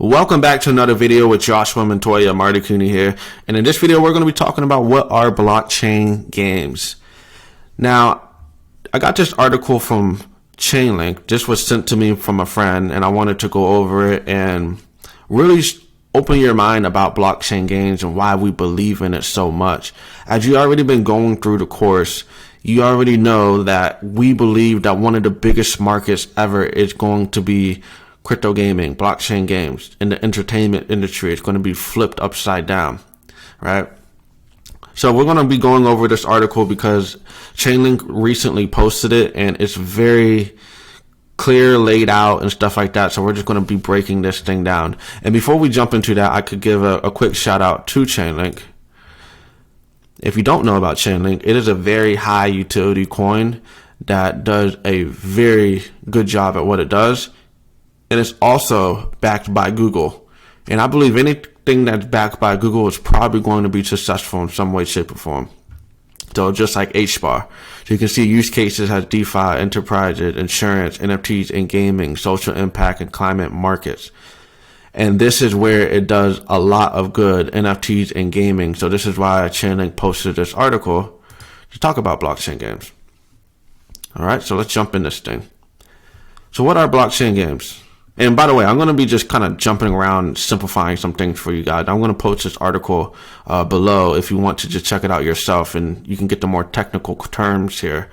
Welcome back to another video with Joshua Montoya, Marty Cooney here. And in this video, we're going to be talking about what are blockchain games. Now, I got this article from Chainlink. This was sent to me from a friend, and I wanted to go over it and really open your mind about blockchain games and why we believe in it so much. As you already been going through the course, you already know that we believe that one of the biggest markets ever is going to be crypto gaming, blockchain games. In the entertainment industry, it's going to be flipped upside down, right? So we're going to be going over this article because Chainlink recently posted it and it's very clear, laid out and stuff like that. So we're just going to be breaking this thing down. And before we jump into that, I could give a quick shout out to Chainlink. If you don't know about Chainlink, it is a very high utility coin that does a very good job at what it does. And it's also backed by Google. And I believe anything that's backed by Google is probably going to be successful in some way, shape, or form. So just like HBAR. So you can see use cases as DeFi, enterprises, insurance, NFTs, and gaming, social impact, and climate markets. And this is where it does a lot of good, NFTs and gaming. So this is why Chainlink posted this article to talk about blockchain games. All right, so let's jump in this thing. So what are blockchain games? And by the way, I'm going to be just kind of jumping around, simplifying some things for you guys. I'm going to post this article below if you want to just check it out yourself, and you can get the more technical terms here.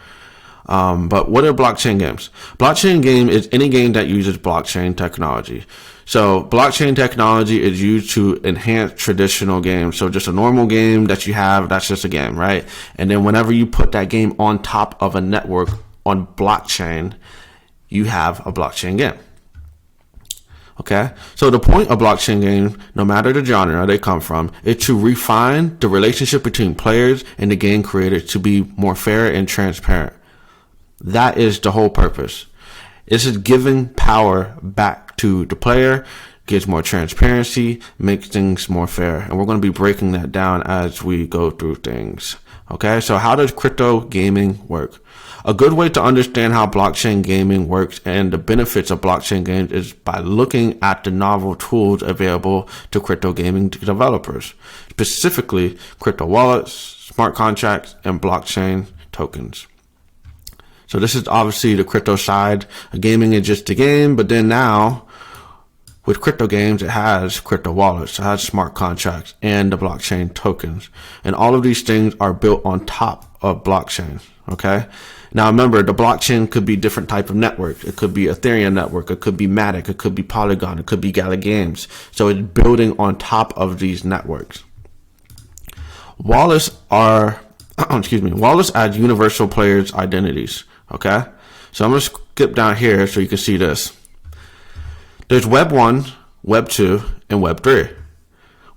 But what are blockchain games? Blockchain game is any game that uses blockchain technology. So blockchain technology is used to enhance traditional games. So just a normal game that you have, that's just a game, right? And then whenever you put that game on top of a network on blockchain, you have a blockchain game. Okay, so the point of blockchain games, no matter the genre they come from, is to refine the relationship between players and the game creators to be more fair and transparent. That is the whole purpose. This is giving power back to the player, gives more transparency, makes things more fair. And we're going to be breaking that down as we go through things. Okay, so how does crypto gaming work? A good way to understand how blockchain gaming works and the benefits of blockchain games is by looking at the novel tools available to crypto gaming developers, specifically crypto wallets, smart contracts, and blockchain tokens. So this is obviously the crypto side. Gaming is just a game, but then now with crypto games, it has crypto wallets, it has smart contracts, and the blockchain tokens. And all of these things are built on top of blockchain, okay? Now remember, the blockchain could be different type of networks. It could be Ethereum network, it could be Matic, it could be Polygon, it could be Gala Games. So it's building on top of these networks. Wallets are, wallets add universal players' identities, okay? So I'm going to skip down here so you can see this. There's Web 1, Web 2, and Web 3.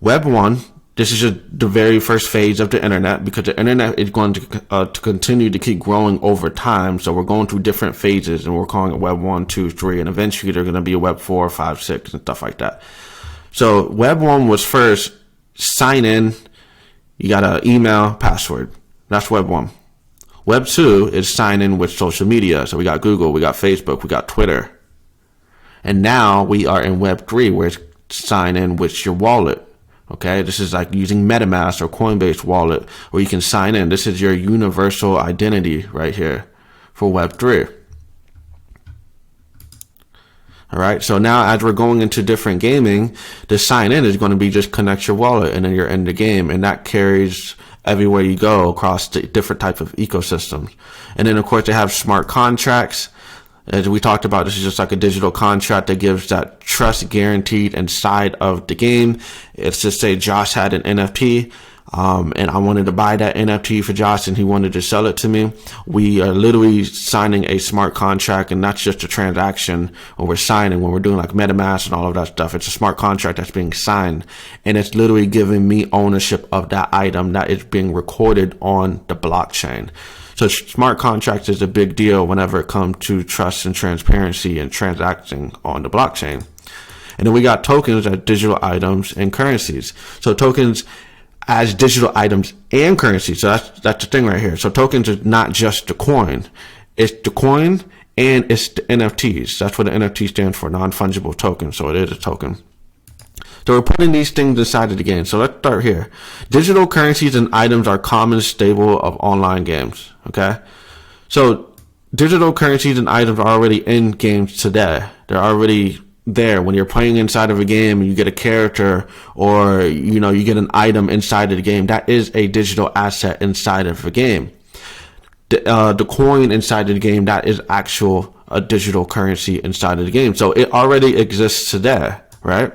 Web 1, this is the very first phase of the internet because the internet is going to continue to keep growing over time. So we're going through different phases and we're calling it Web 1, 2, 3, and eventually they're going to be a Web 4, 5, 6, and stuff like that. So Web 1 was first sign in, you got an email, password. That's Web 1. Web 2 is sign in with social media. So we got Google, we got Facebook, we got Twitter. And now we are in Web 3 where it's sign in with your wallet. Okay, this is like using MetaMask or Coinbase wallet where you can sign in. This is your universal identity right here for Web 3. All right, so now as we're going into different gaming, the sign in is going to be just connect your wallet and then you're in the game, and that carries everywhere you go across the different types of ecosystems. And then of course they have smart contracts. As we talked about, this is just like a digital contract that gives that trust guaranteed inside of the game. It's just say Josh had an NFT, and I wanted to buy that NFT for Josh and he wanted to sell it to me. We are literally signing a smart contract, and that's just a transaction when we're signing, when we're doing like MetaMask and all of that stuff. It's a smart contract that's being signed, and it's literally giving me ownership of that item that is being recorded on the blockchain. So smart contracts is a big deal whenever it comes to trust and transparency and transacting on the blockchain. And then we got tokens as digital items and currencies. So tokens as digital items and currencies. So that's the thing right here. So tokens is not just the coin. It's the coin and it's the NFTs. That's what the NFT stands for, non-fungible token. So it is a token. So we're putting these things inside of the game. So let's start here. Digital currencies and items are common staple of online games. Okay. So digital currencies and items are already in games today. They're already there. When you're playing inside of a game and you get a character or, you get an item inside of the game, that is a digital asset inside of a game. The coin inside of the game, that is a digital currency inside of the game. So it already exists today, right?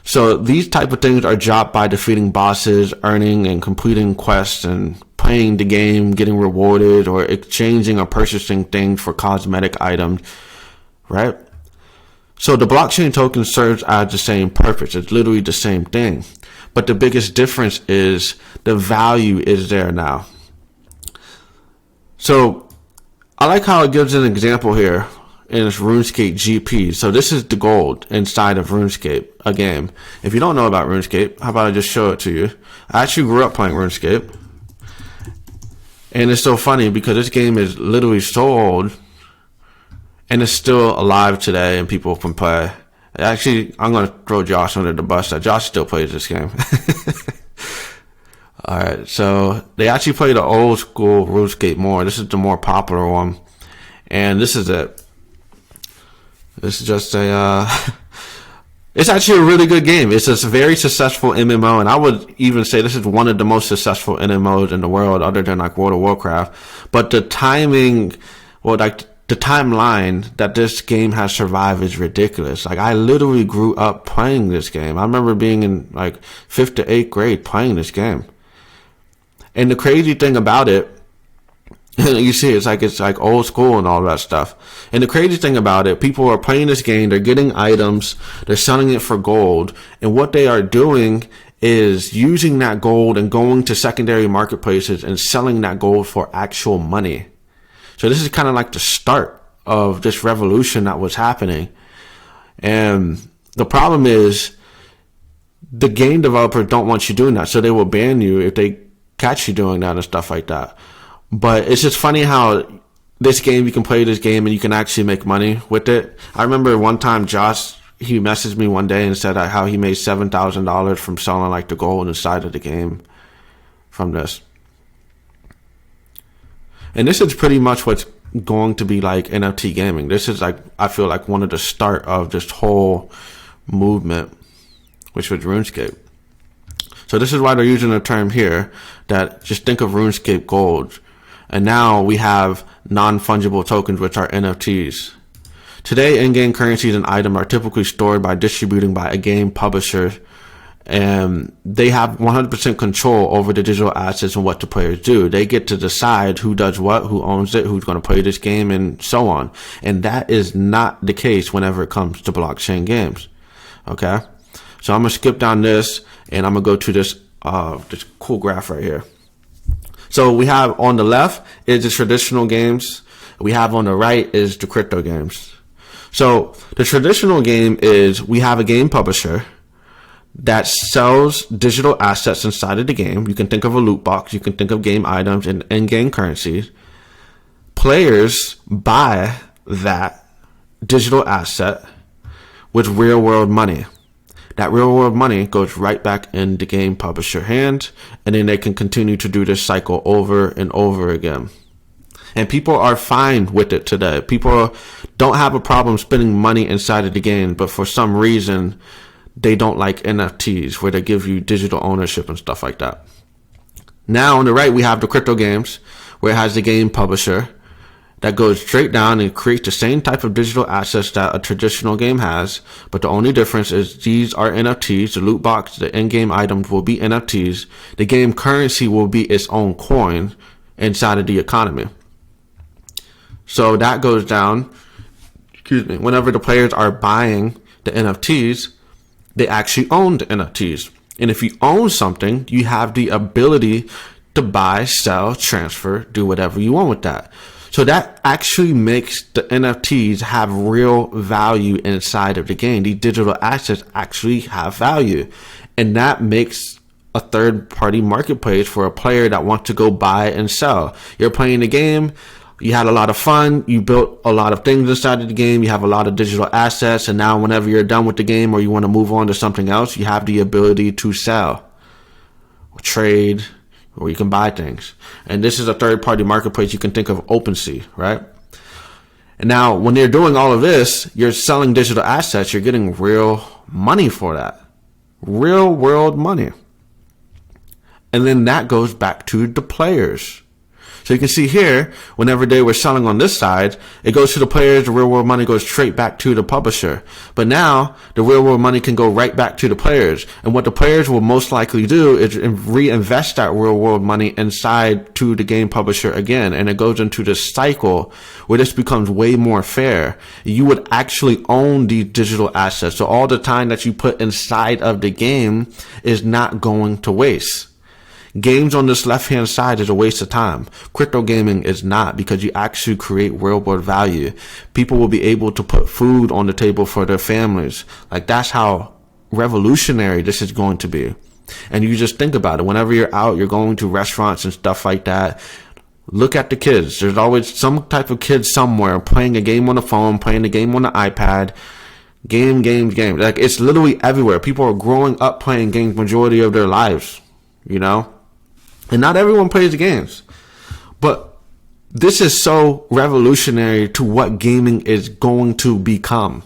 So these type of things are dropped by defeating bosses, earning and completing quests, and playing the game, getting rewarded, or exchanging or purchasing things for cosmetic items, right? So the blockchain token serves as the same purpose. It's literally the same thing. But the biggest difference is the value is there now. So I like how it gives an example here in this RuneScape GP. So this is the gold inside of RuneScape, a game. If you don't know about RuneScape, how about I just show it to you? I actually grew up playing RuneScape. And it's so funny because this game is literally so old and it's still alive today and people can play. Actually, I'm going to throw Josh under the bus. Josh still plays this game. Alright, so they actually play the old school RuneScape more. This is the more popular one. And this is it. This is just it's actually a really good game. It's a very successful MMO, and I would even say this is one of the most successful MMOs in the world, other than like World of Warcraft. But the timing, the timeline that this game has survived is ridiculous. Like, I literally grew up playing this game. I remember being in like 5th to 8th grade playing this game. And the crazy thing about it, you see, it's like old school and all that stuff. And the crazy thing about it, people are playing this game, they're getting items, they're selling it for gold, and what they are doing is using that gold and going to secondary marketplaces and selling that gold for actual money. So this is kind of like the start of this revolution that was happening. And the problem is the game developers don't want you doing that, so they will ban you if they catch you doing that and stuff like that. But it's just funny how this game, you can play this game and you can actually make money with it. I remember one time Josh, he messaged me one day and said how he made $7,000 from selling like the gold inside of the game from this. And this is pretty much what's going to be like NFT gaming. This is like, I feel like one of the start of this whole movement, which was RuneScape. So this is why they're using a term here that just think of RuneScape gold. And now we have non-fungible tokens, which are NFTs. Today, in-game currencies and items are typically stored by distributing by a game publisher, and they have 100% control over the digital assets and what the players do. They get to decide who does what, who owns it, who's going to play this game, and so on. And that is not the case whenever it comes to blockchain games. Okay? So I'm going to skip down this, and I'm going to go to this cool graph right here. So we have on the left is the traditional games. We have on the right is the crypto games. So the traditional game is we have a game publisher that sells digital assets inside of the game. You can think of a loot box. You can think of game items and in-game currencies. Players buy that digital asset with real-world money. That real-world money goes right back in the game publisher hand, and then they can continue to do this cycle over and over again. And people are fine with it today. People don't have a problem spending money inside of the game, but for some reason, they don't like NFTs, where they give you digital ownership and stuff like that. Now, on the right, we have the crypto games, where it has the game publisher that goes straight down and creates the same type of digital assets that a traditional game has, but the only difference is these are NFTs. The loot box, the in-game items will be NFTs. The game currency will be its own coin inside of the economy. So that goes down, whenever the players are buying the NFTs, they actually own the NFTs. And if you own something, you have the ability to buy, sell, transfer, do whatever you want with that. So that actually makes the NFTs have real value inside of the game. These digital assets actually have value. And that makes a third-party marketplace for a player that wants to go buy and sell. You're playing the game. You had a lot of fun. You built a lot of things inside of the game. You have a lot of digital assets. And now whenever you're done with the game or you want to move on to something else, you have the ability to sell or trade, or you can buy things. And this is a third-party marketplace. You can think of OpenSea, right? And now when you're doing all of this, you're selling digital assets. You're getting real money for that. Real world money. And then that goes back to the players. So you can see here, whenever they were selling on this side, it goes to the players, the real world money goes straight back to the publisher. But now, the real world money can go right back to the players. And what the players will most likely do is reinvest that real world money inside to the game publisher again. And it goes into this cycle where this becomes way more fair. You would actually own the digital assets. So all the time that you put inside of the game is not going to waste. Games on this left-hand side is a waste of time. Crypto gaming is not, because you actually create real-world value. People will be able to put food on the table for their families. Like, that's how revolutionary this is going to be. And you just think about it. Whenever you're out, you're going to restaurants and stuff like that. Look at the kids. There's always some type of kid somewhere playing a game on the phone, playing a game on the iPad. Game. Like, it's literally everywhere. People are growing up playing games majority of their lives, you know? And not everyone plays the games. But this is so revolutionary to what gaming is going to become.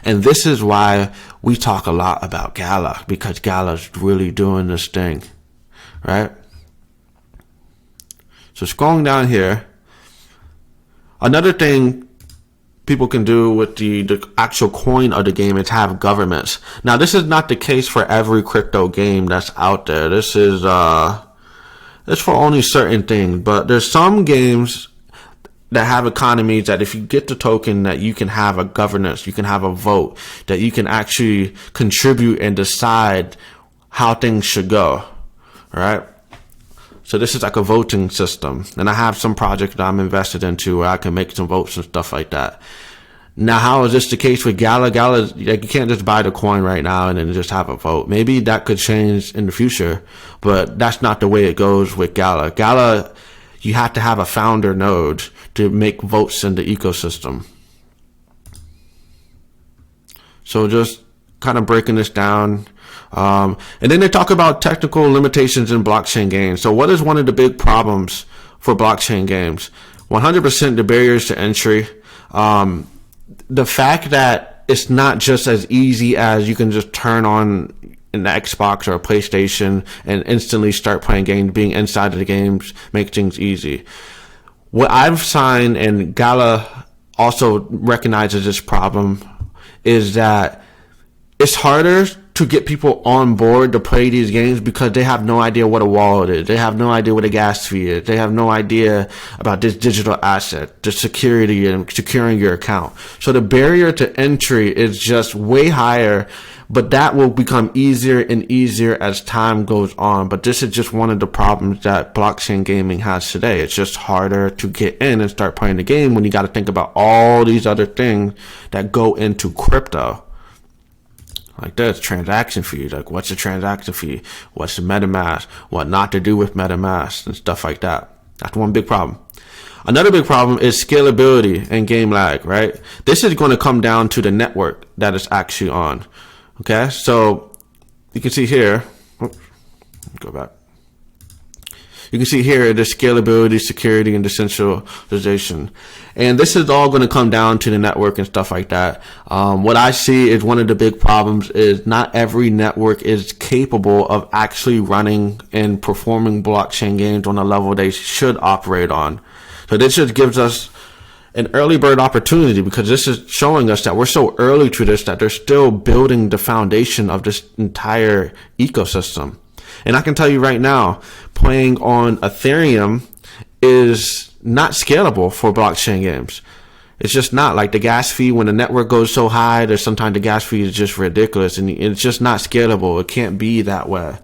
And this is why we talk a lot about Gala, because Gala's really doing this thing, right? So scrolling down here, another thing people can do with the actual coin of the game is have governments. Now, this is not the case for every crypto game that's out there. This is it's for only certain things, but there's some games that have economies that if you get the token, that you can have a governance, you can have a vote, that you can actually contribute and decide how things should go, right? So this is like a voting system, and I have some projects that I'm invested into where I can make some votes and stuff like that. Now, how is this the case with Gala? Gala, like, you can't just buy the coin right now and then just have a vote. Maybe that could change in the future, but that's not the way it goes with Gala. Gala, you have to have a founder node to make votes in the ecosystem. So just kind of breaking this down. And then they talk about technical limitations in blockchain games. So what is one of the big problems for blockchain games? 100% the barriers to entry. The fact that it's not just as easy as you can just turn on an Xbox or a PlayStation and instantly start playing games. Being inside of the games makes things easy. What I've signed, and Gala also recognizes this problem, is that it's harder to get people on board to play these games because they have no idea what a wallet is. They have no idea what a gas fee is. They have no idea about this digital asset, the security and securing your account. So the barrier to entry is just way higher, but that will become easier and easier as time goes on. But this is just one of the problems that blockchain gaming has today. It's just harder to get in and start playing the game when you got to think about all these other things that go into crypto. Like this, transaction fees. Like, what's the transaction fee? What's the MetaMask? What not to do with MetaMask and stuff like that. That's one big problem. Another big problem is scalability and game lag, right? This is going to come down to the network that it's actually on. Okay, so you can see here. Oops, go back. You can see here the scalability, security, and decentralization. And this is all going to come down to the network and stuff like that. What I see is one of the big problems is not every network is capable of actually running and performing blockchain games on the level they should operate on. So this just gives us an early bird opportunity, because this is showing us that we're so early to this that they're still building the foundation of this entire ecosystem. And I can tell you right now, playing on Ethereum is not scalable for blockchain games. It's just not. Like, the gas fee, when the network goes so high, there's sometimes the gas fee is just ridiculous, and it's just not scalable. It can't be that way,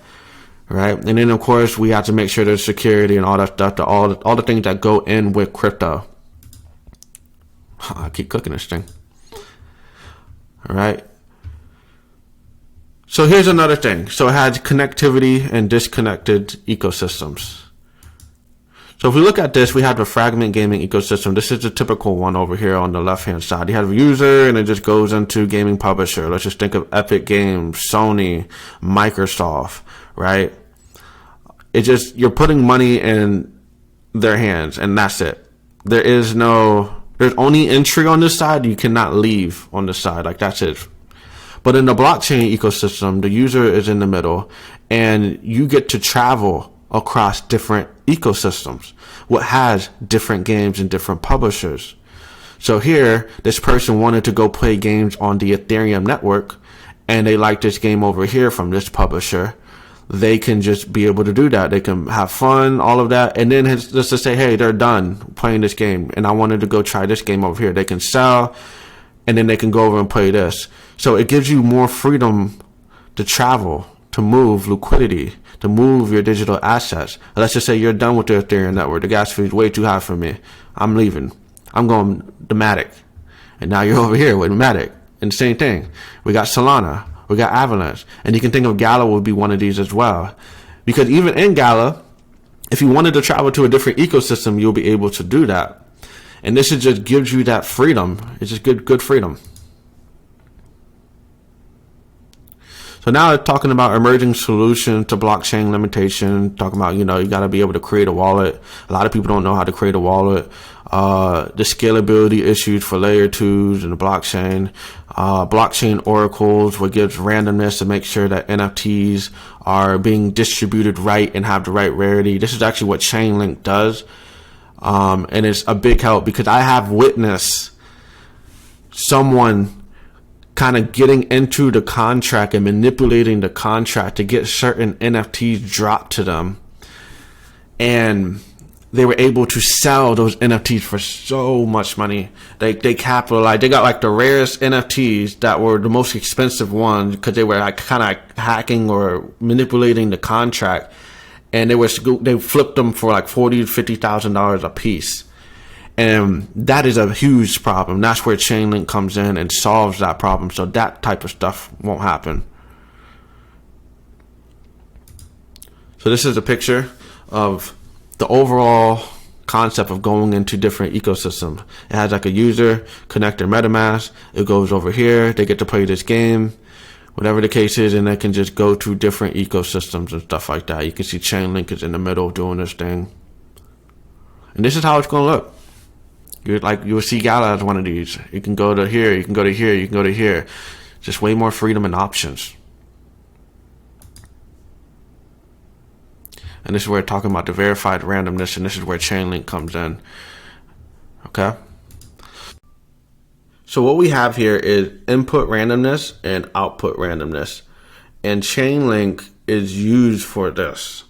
right? And then, of course, we have to make sure there's security and all that stuff, all the things that go in with crypto. I keep cooking this thing. All right. So here's another thing. So it has connectivity and disconnected ecosystems. So if we look at this, we have the fragment gaming ecosystem. This is the typical one over here on the left-hand side. You have a user, and it just goes into gaming publisher. Let's just think of Epic Games, Sony, Microsoft, right? You're putting money in their hands, and that's it. There's only entry on this side. You cannot leave on this side. Like, that's it. But in the blockchain ecosystem, the user is in the middle, and you get to travel across different ecosystems, what has different games and different publishers. So here, this person wanted to go play games on the Ethereum network, and they like this game over here from this publisher. They can just be able to do that. They can have fun, all of that. And then just to say, hey, they're done playing this game, and I wanted to go try this game over here. They can sell, and then they can go over and play this. So it gives you more freedom to travel, to move liquidity, to move your digital assets. Let's just say you're done with the Ethereum network. The gas fee is way too high for me. I'm leaving. I'm going to Matic. And now you're over here with Matic. And same thing. We got Solana. We got Avalanche. And you can think of Gala would be one of these as well. Because even in Gala, if you wanted to travel to a different ecosystem, you'll be able to do that. And this just gives you that freedom. It's just good freedom. So now talking about emerging solutions to blockchain limitation, talking about, you got to be able to create a wallet. A lot of people don't know how to create a wallet. The scalability issues for layer 2s in the blockchain. Blockchain oracles, what gives randomness to make sure that NFTs are being distributed right and have the right rarity. This is actually what Chainlink does. And it's a big help because I have witnessed someone kind of getting into the contract and manipulating the contract to get certain NFTs dropped to them. And they were able to sell those NFTs for so much money. They capitalized. They got like the rarest NFTs that were the most expensive ones because they were like kind of hacking or manipulating the contract. And they flipped them for like $40,000 to $50,000 a piece. And that is a huge problem. That's where Chainlink comes in and solves that problem. So that type of stuff won't happen. So this is a picture of the overall concept of going into different ecosystems. It has like a user, connect their MetaMask. It goes over here. They get to play this game, whatever the case is, and they can just go to different ecosystems and stuff like that. You can see Chainlink is in the middle doing this thing. And this is how it's going to look. You'll see Gala as one of these. You can go to here, you can go to here, you can go to here. Just way more freedom and options. And this is where we're talking about the verified randomness, and this is where Chainlink comes in. Okay? So what we have here is input randomness and output randomness. And Chainlink is used for this.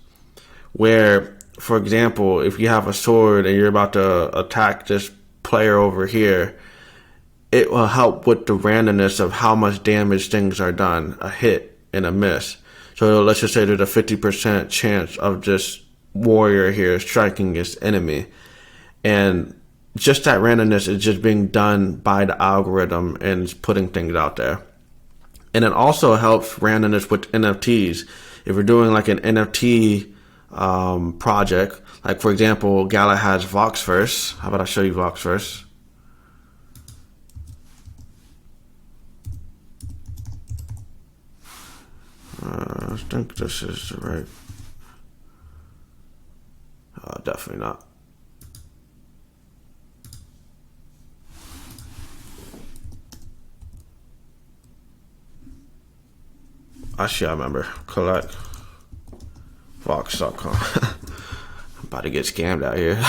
Where, for example, if you have a sword and you're about to attack this player over here, it will help with the randomness of how much damage things are done, a hit and a miss. So let's just say there's a 50% chance of this warrior here striking this enemy. And just that randomness is just being done by the algorithm and putting things out there. And it also helps randomness with NFTs. If we're doing like an NFT project, like for example, Gala has Voxverse. How about I show you Voxverse? I think this is the right. Definitely not. Actually, I remember. Collect Vox.com. I'm about to get scammed out here.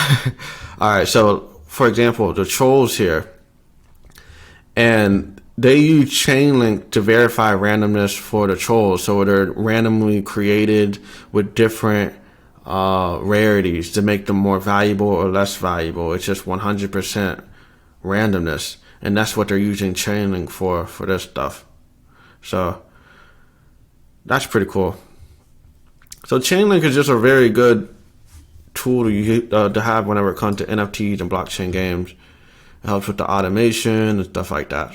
Alright, so for example, the trolls here. And they use Chainlink to verify randomness for the trolls. So they're randomly created with different rarities to make them more valuable or less valuable. It's just 100% randomness. And that's what they're using Chainlink for this stuff. So that's pretty cool. So Chainlink is just a very good tool to have whenever it comes to NFTs and blockchain games. It helps with the automation and stuff like that.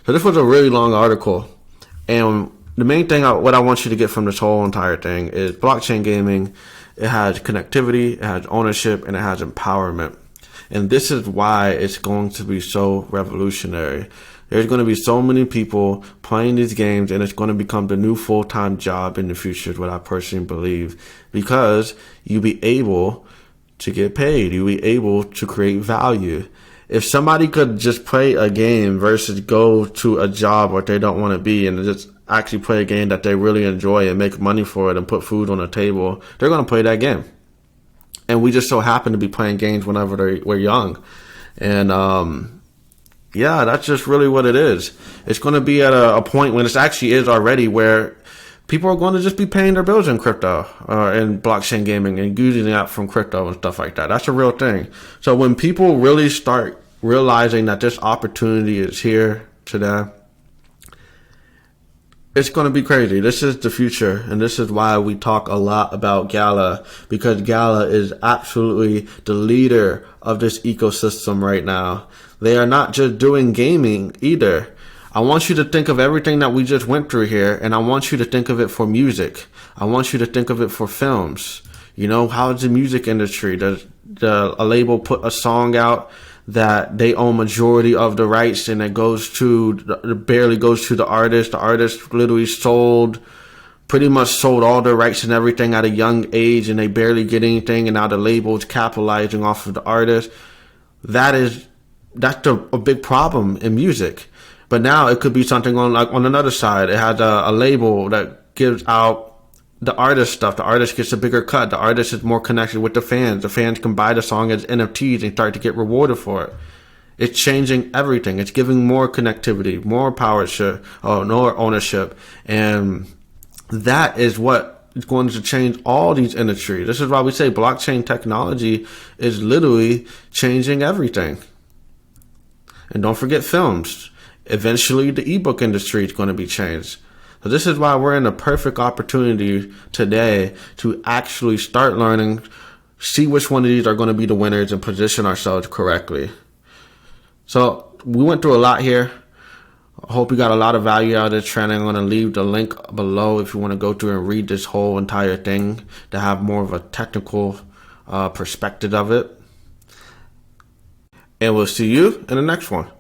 So this was a really long article. And the main thing, what I want you to get from this whole entire thing is blockchain gaming it has connectivity, it has ownership, and it has empowerment. And this is why it's going to be so revolutionary. There's going to be so many people playing these games, and it's going to become the new full-time job in the future, is what I personally believe, because you'll be able to get paid. You'll be able to create value. If somebody could just play a game versus go to a job where they don't want to be and just actually play a game that they really enjoy and make money for it and put food on the table, they're going to play that game. And we just so happen to be playing games whenever we're young. And yeah, that's just really what it is. It's going to be at a point when it actually is already, where people are going to just be paying their bills in crypto and blockchain gaming and using the app from crypto and stuff like that. That's a real thing. So when people really start realizing that this opportunity is here today, it's going to be crazy. This is the future, and this is why we talk a lot about Gala, because Gala is absolutely the leader of this ecosystem right now. They are not just doing gaming either. I want you to think of everything that we just went through here, and I want you to think of it for music. I want you to think of it for films. You know, how's the music industry? Does a label put a song out that they own majority of the rights, and it barely goes to the artist? The artist literally pretty much sold all their rights and everything at a young age, and they barely get anything, and now the label's capitalizing off of the artist. That's a big problem in music. But now it could be something on another side. It has a label that gives out the artist stuff. The artist gets a bigger cut. The artist is more connected with the fans. The fans can buy the song as NFTs and start to get rewarded for it. It's changing everything. It's giving more connectivity, more more ownership. And that is what is going to change all these industries. This is why we say blockchain technology is literally changing everything. And don't forget films. Eventually, the ebook industry is going to be changed. So this is why we're in a perfect opportunity today to actually start learning, see which one of these are going to be the winners, and position ourselves correctly. So we went through a lot here. I hope you got a lot of value out of this training. I'm going to leave the link below if you want to go through and read this whole entire thing to have more of a technical perspective of it. And we'll see you in the next one.